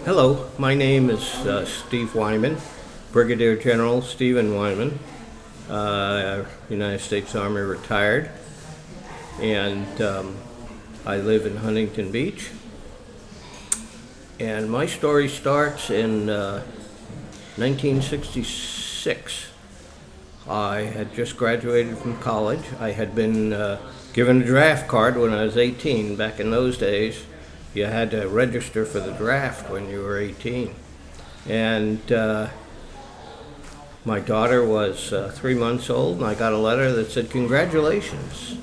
Hello, my name is Steve Wyman, Brigadier General Stephen Wyman, United States Army retired, and I live in Huntington Beach. And my story starts in 1966. I had just graduated from college. I had been given a draft card when I was 18. Back in those days, you had to register for the draft when you were 18. And my daughter was 3 months old, and I got a letter that said, "Congratulations,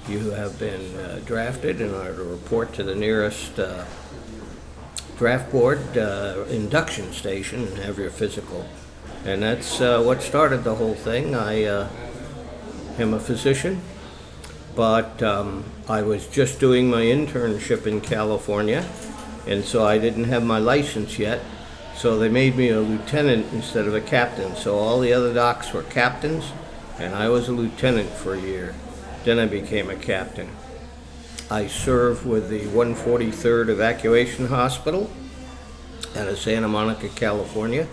you have been drafted and are to report to the nearest draft board induction station and have your physical." And that's what started the whole thing. I am a physician, but I was just doing my internship in California, and so I didn't have my license yet. So they made me a lieutenant instead of a captain. So all the other docs were captains, and I was a lieutenant for a year. Then I became a captain. I served with the 143rd Evacuation Hospital out of Santa Monica, California.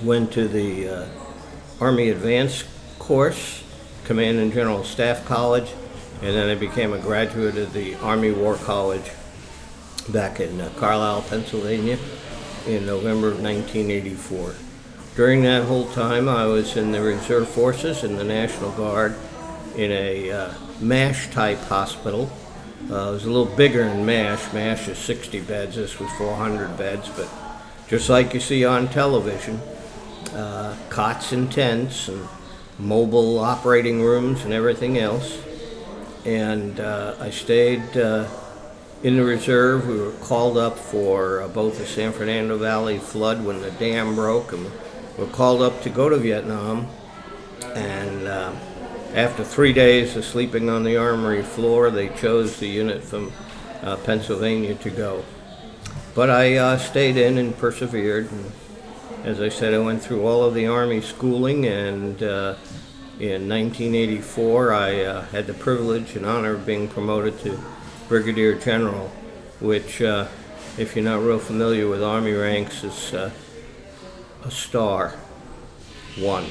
Went to the Army Advanced course, Command and General Staff College, and then I became a graduate of the Army War College back in Carlisle, Pennsylvania in November of 1984. During that whole time, I was in the Reserve Forces in the National Guard in a MASH type hospital. It was a little bigger than MASH. MASH is 60 beds. This was 400 beds, but just like you see on television, cots and tents and mobile operating rooms and everything else. And I stayed in the reserve. We were called up for both the San Fernando Valley flood when the dam broke, and we were called up to go to Vietnam. And after 3 days of sleeping on the armory floor, they chose the unit from Pennsylvania to go. But I stayed in and persevered. And as I said, I went through all of the Army schooling, and in 1984 I had the privilege and honor of being promoted to Brigadier General, which, if you're not real familiar with Army ranks, is a star one.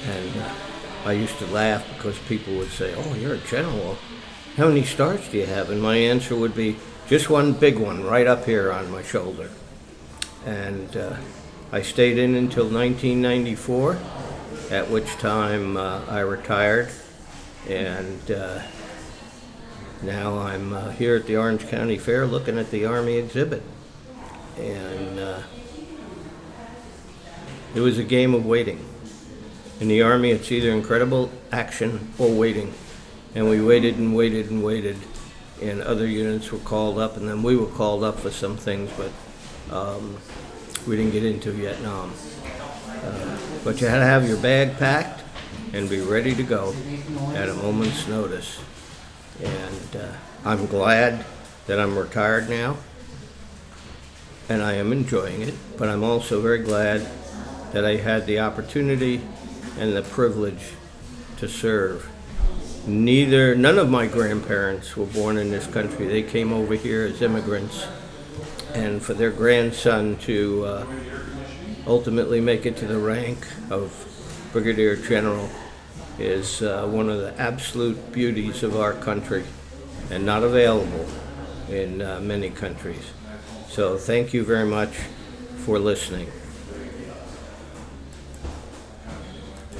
And I used to laugh because people would say, "Oh, you're a general. How many stars do you have?" And my answer would be, "Just one big one right up here on my shoulder." And I stayed in until 1994, at which time I retired. And now I'm here at the Orange County Fair looking at the Army exhibit. And it was a game of waiting. In the Army, it's either incredible action or waiting. And we waited and waited and waited, and other units were called up, and then we were called up for some things, but we didn't get into Vietnam. But you had to have your bag packed and be ready to go at a moment's notice. And I'm glad that I'm retired now, and I am enjoying it, but I'm also very glad that I had the opportunity and the privilege to serve. None of my grandparents were born in this country. They came over here as immigrants, and for their grandson to ultimately make it to the rank of Brigadier General is one of the absolute beauties of our country, and not available in many countries. So thank you very much for listening.